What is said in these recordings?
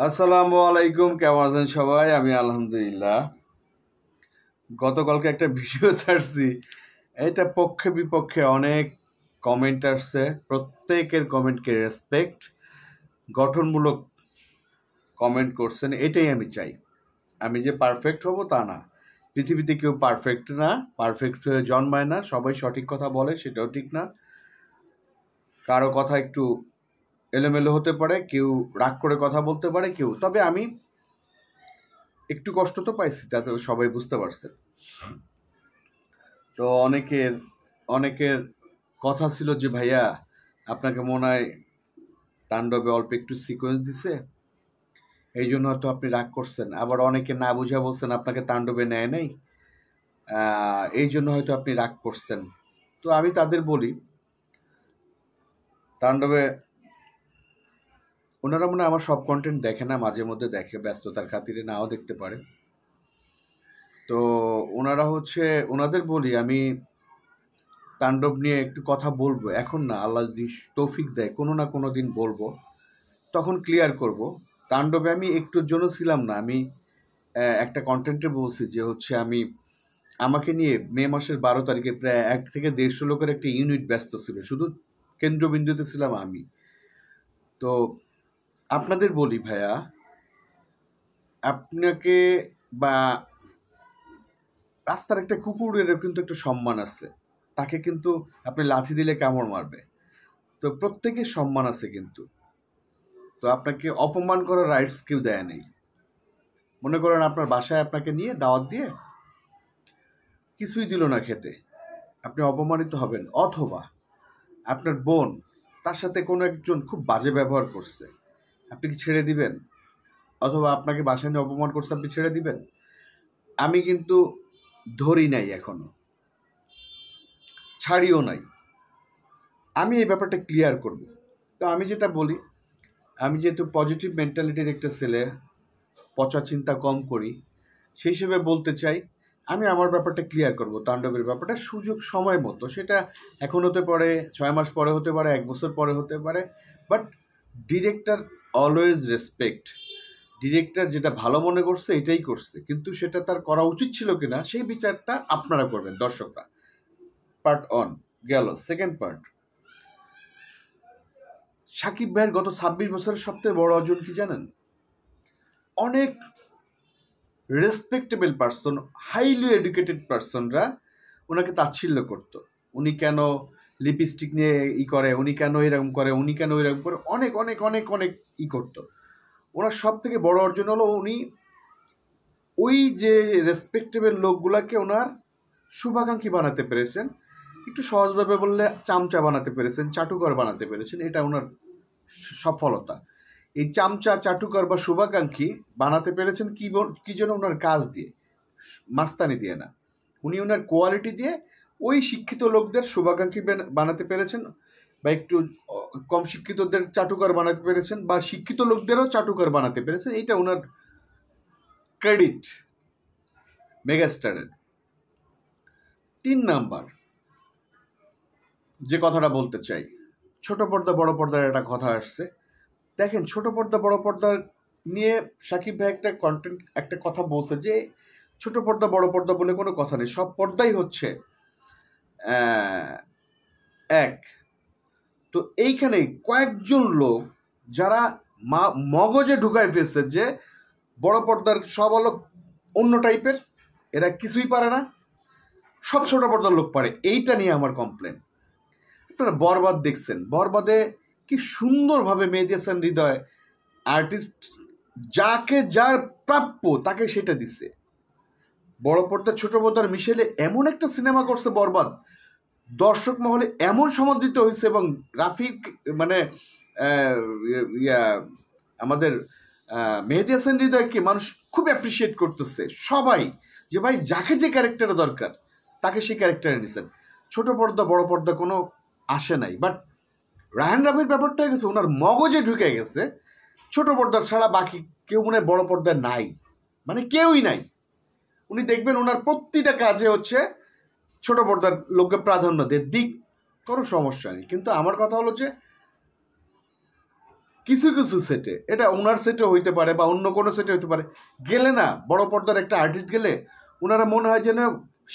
আসসালামু আলাইকুম, কেমন আছেন সবাই? আমি আলহামদুলিল্লাহ। গতকালকে একটা ভিডিও ছাড়ছি, এটা পক্ষে বিপক্ষে অনেক কমেন্ট আসছে। প্রত্যেকের কমেন্টকে রেসপেক্ট, গঠনমূলক কমেন্ট করছেন, এটাই আমি চাই। আমি যে পারফেক্ট হব তা না, পৃথিবীতে কেউ পারফেক্ট না, পারফেক্ট হয়ে জন্মায় না, সবাই সঠিক কথা বলে সেটাও ঠিক না। কারো কথা একটু এলোমেলো হতে পারে, কেউ রাগ করে কথা বলতে পারে কেউ, তবে আমি একটু কষ্ট তো পাইছি, তাতে সবাই বুঝতে পারছে। তো অনেকের অনেকের কথা ছিল যে ভাইয়া আপনাকে মনে হয় তাণ্ডবে অল্প একটু সিকোয়েন্স দিছে, এই জন্য হয়তো আপনি রাগ করছেন। আবার অনেকে না বুঝা বলছেন আপনাকে তাণ্ডবে নেয় নাই, এই জন্য হয়তো আপনি রাগ করছেন। তো আমি তাদের বলি, তাণ্ডবে ওনারা মনে হয় আমার সব কন্টেন্ট দেখে না, মাঝে মধ্যে দেখে, ব্যস্ততার খাতিরে নাও দেখতে পারে। তো ওনারা ওনাদের বলি আমি তাণ্ডব নিয়ে একটু কথা বলবো, এখন না, আল্লাহ যদি তৌফিক দেয় কোনো না কোনো দিন বলবো, তখন ক্লিয়ার করব। তাণ্ডবে আমি একটুর জন্য ছিলাম না, আমি একটা কন্টেন্টে বলছি যে আমি আমাকে নিয়ে মে মাসের 12 তারিখে প্রায় 1 থেকে 150 লোকের একটা ইউনিট ব্যস্ত ছিল, শুধু কেন্দ্রবিন্দুতে ছিলাম আমি। তো আপনাদের বলি ভাইয়া, আপনাকে বা রাস্তার একটা কুকুরেরও কিন্তু একটা সম্মান আছে, তাকে কিন্তু আপনি লাথি দিলে কামড় মারবে। তো প্রত্যেকের সম্মান আছে কিন্তু। তো আপনাকে অপমান করার রাইটস কেউ দেয় নেই। মনে করেন আপনার বাসায় আপনাকে নিয়ে দাওয়াত দিয়ে কিছুই দিল না খেতে, আপনি অপমানিত হবেন। অথবা আপনার বোন, তার সাথে কোনো একজন খুব বাজে ব্যবহার করছে, আপনি কি ছেড়ে দিবেন? অথবা আপনাকে বাসায় নিয়ে অপমান করছে, আপনি ছেড়ে দিবেন? আমি কিন্তু ধরি নাই, এখনো ছাড়িও নাই। আমি এই ব্যাপারটা ক্লিয়ার করব। তো আমি যেটা বলি, আমি যেহেতু পজিটিভ মেন্টালিটির একটা ছেলে, পচা চিন্তা কম করি, সেই হিসেবে বলতে চাই, আমি আমার ব্যাপারটা ক্লিয়ার করব। তাণ্ডবের ব্যাপারটা সুযোগ সময় মতো, সেটা এখন হতে পারে, 6 মাস পরে হতে পারে, 1 বছর পরে হতে পারে, but director always respect. Director যেটা ভালো মনে করছে এটাই করছে, কিন্তু সেটা তার করা উচিত ছিল কিনা সেই বিচারটা আপনারা করবেন, দর্শকরা। পার্ট অন গেল। সেকেন্ড পার্ট, সাকিব ভাইয়ের গত 26 বছরের সবথেকে বড় অর্জন কি জানেন? অনেক রেসপেক্টেবল পার্সন, হাইলি এডুকেটেড পার্সনরা ওনাকে তাচ্ছিল্য করতো। উনি কেন লিপস্টিক নিয়ে করে, উনি কেন এরকম করে, উনি কেন এরকম করে, অনেক অনেক অনেক অনেক করতো। ওনার সব থেকে বড় অর্জন হলো উনি ওই যে রেসপেক্টেবল লোকগুলাকে ওনার শুভাকাঙ্ক্ষী বানাতে পেরেছেন। একটু সহজভাবে বললে চামচা বানাতে পেরেছেন, চাটুকর বানাতে পেরেছেন, এটা ওনার সফলতা। এই চামচা, চাটুকর বা শুভাকাঙ্ক্ষী বানাতে পেরেছেন কি জন্য? ওনার কাজ দিয়ে, মাস্তানি দিয়ে না, উনি ওনার কোয়ালিটি দিয়ে ওই শিক্ষিত লোকদের শুভাকাঙ্ক্ষী বানাতে পেরেছেন, বা একটু কম শিক্ষিতদের চাটুকার বানাতে পেরেছেন, বা শিক্ষিত লোকদেরও চাটুকার বানাতে পেরেছেন। এইটা ওনার ক্রেডিট মেগাস্টারের। 3 নাম্বার যে কথাটা বলতে চাই, ছোট পর্দা বড় পর্দার একটা কথা আসছে। দেখেন, ছোট পর্দা বড় পর্দা নিয়ে সাকিব ভাই একটা কথা বলছে যে ছোট পর্দা বড় পর্দা বলে কোনো কথা নেই, সব পর্দাই হচ্ছে এক। তো এইখানে কয়েকজন লোক যারা মগজে ঢুকায় ফেলছে যে বড় পর্দার সব হলো অন্য টাইপের, এরা কিছুই পারে না, সব ছোট পর্দার লোক পারে, এইটা নিয়ে আমার কমপ্লেন। আপনারা বরবাদ দেখছেন, বরবাদে কি সুন্দরভাবে মেহেদী হাসান হৃদয় আর্টিস্ট যাকে যার প্রাপ্য তাকে সেটা দিচ্ছে। বড় পর্দা ছোট পর্দার মিশেলে এমন একটা সিনেমা করছে বরবাদ, দর্শক মহলে এমন সমাদৃত হয়েছে, এবং রাফিক মানে আমাদের মেহেদী হাসান হৃদয়কে মানুষ খুব অ্যাপ্রিসিয়েট করতেছে সবাই, যে ভাই যাকে যে ক্যারেক্টারে দরকার তাকে সেই ক্যারেক্টারে নিছেন। ছোট পর্দা বড় পর্দা কোনো আসে নাই, বাট রায়হান রাফির ব্যাপারটা হয়ে গেছে ওনার মগজে ঢুকে গেছে, ছোট পর্দার ছাড়া বাকি কেউ মনে হয় বড় পর্দায় নাই, মানে কেউই নাই। উনি দেখবেন ওনার প্রতিটা কাজে ছোট পর্দার লোককে প্রাধান্য দিয়ে দিক, কোনো সমস্যা নেই। কিন্তু আমার কথা হলো যে কিছু কিছু সেটে, এটা ওনার সেটে হইতে পারে বা অন্য কোনো সেটে হইতে পারে, গেলে না বড় পর্দার একটা আর্টিস্ট গেলে ওনারা মনে হয় যেন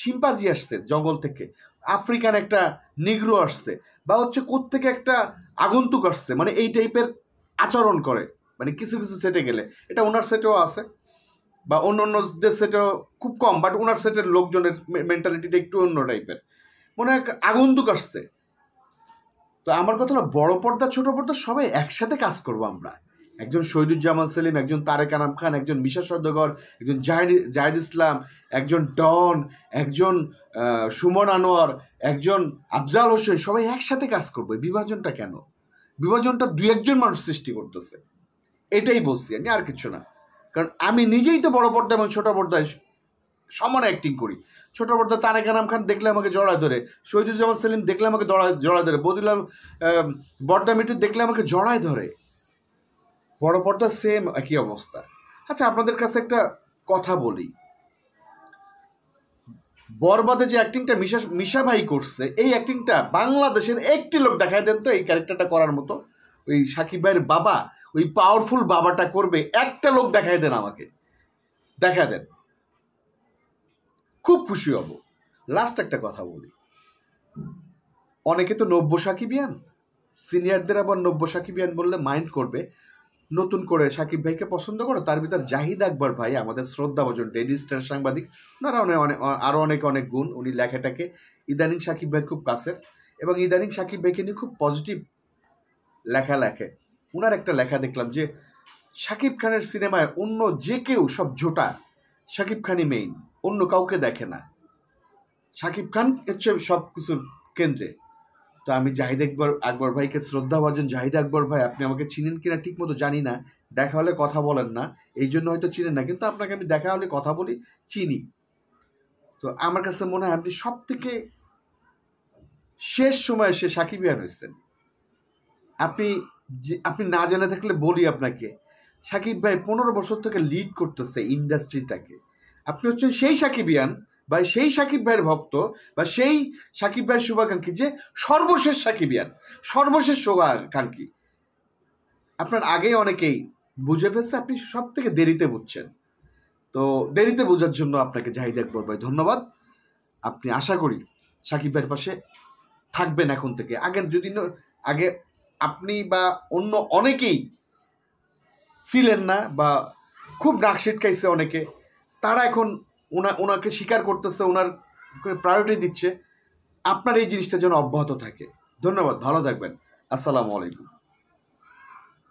শিম্পাজি আসছে জঙ্গল থেকে, আফ্রিকান একটা নিগ্রো আসছে, বা হচ্ছে কোত্থেকে একটা আগন্তুক আসছে, মানে এই টাইপের আচরণ করে। মানে কিছু কিছু সেটে গেলে, এটা ওনার সেটেও আছে বা অন্য অন্যদের সেটেও খুব কম, বাট ওনার সেটের লোকজনের মেন্টালিটিটা একটু অন্য টাইপের, মনে হয় আগন্তুক আসছে। তো আমার কথা হলো বড় পর্দা ছোট পর্দা সবাই একসাথে কাজ করবো আমরা। একজন শহীদুজ্জামান সেলিম, একজন তারেক আনাম খান, একজন মিশা সওদাগর, একজন জাহিদ ইসলাম, একজন ডন, একজন সুমন আনোয়ার, একজন আফজাল হোসেন, সবাই একসাথে কাজ করবো। বিভাজনটা কেন? বিভাজনটা দুই একজন মানুষ সৃষ্টি করতেছে, এটাই বলছি আমি, আর কিছু না। কারণ আমি নিজেই তো বড় পর্দা এবং ছোট পর্দায় সমান অ্যাক্টিং করি। ছোট পর্দা তারেক আনাম খান দেখলে আমাকে জড়ায় ধরে, শহীদুজ্জামান সেলিম দেখলে আমাকে জড়ায় ধরে, বদিলাল বর্দা মিটু দেখলে আমাকে জড়ায় ধরে। বড় পর্দা সেম একই অবস্থা। আচ্ছা, আপনাদের কাছে একটা কথা বলি, বরবাদে যে অ্যাক্টিংটা মিশা ভাই করছে, এই অ্যাক্টিংটা বাংলাদেশের একটি লোক দেখায় দেন তো এই ক্যারেক্টারটা করার মতো। ওই সাকিব ভাইয়ের বাবা, ওই পাওয়ারফুল বাবাটা করবে, একটা লোক দেখায় দেন আমাকে, দেখা দেন, খুব খুশি হব। লাস্ট একটা কথা বলি, অনেকে তো নব্য সাকিবিয়ান, সিনিয়রদের আবার নব্য সাকিবিয়ান বললে মাইন্ড করবে। নতুন করে সাকিব ভাইকে পছন্দ করো, তার ভিতর জাহিদ আকবর ভাই আমাদের শ্রদ্ধাভাজন ডেইলি স্টার সাংবাদিক, ওনারা আরও অনেক গুণ, উনি লেখাটাকে ইদানিং সাকিব ভাই খুব কাছের, এবং ইদানিং সাকিব ভাইকে নিয়ে খুব পজিটিভ লেখা লেখে। ওনার একটা লেখা দেখলাম যে সাকিব খানের সিনেমায় অন্য যে কেউ সব ঝোটা, সাকিব খানই মেইন, অন্য কাউকে দেখে না, সাকিব খান হচ্ছে সব কিছুর কেন্দ্রে। তো আমি জাহিদ আকবর ভাইকে শ্রদ্ধাভাজন, জাহিদ আকবর ভাই আপনি আমাকে চিনেন কিনা ঠিক মতো জানি না, দেখা হলে কথা বলেন না, এই জন্য হয়তো চিনেন না, কিন্তু আপনাকে আমি দেখা হলে কথা বলি, চিনি। তো আমার কাছে মনে হয় আপনি সব থেকে শেষ সময়ে সে সাকিবিয়ান হয়েছেন। আপনি না জেনে থাকলে বলি আপনাকে, সাকিব ভাই 15 বছর থেকে লিড করতেছে ইন্ডাস্ট্রিটাকে। আপনি হচ্ছেন সেই সাকিবিয়ান বা সেই সাকিব ভাইয়ের ভক্ত বা সেই সাকিব ভাইয়ের শুভাকাঙ্ক্ষী, যে সর্বশেষ সাকিবিয়ান, সর্বশেষ শুভাকাঙ্ক্ষী। আপনার আগেই অনেকেই বুঝে ফেলছে, আপনি সব থেকে দেরিতে বুঝছেন। তো দেরিতে বোঝার জন্য আপনাকে জাহিদ আকবর ভাই ধন্যবাদ। আপনি আশা করি সাকিব ভাইয়ের পাশে থাকবেন এখন থেকে। আগে আপনি বা অন্য অনেকেই ছিলেন না, বা খুব নাক ছিটকাইছে অনেকে, তারা এখন ওনাকে স্বীকার করতেছে, ওনার প্রায়োরিটি দিচ্ছে। আপনার এই জিনিসটা যেন অব্যাহত থাকে। ধন্যবাদ, ভালো থাকবেন। আসসালামু আলাইকুম।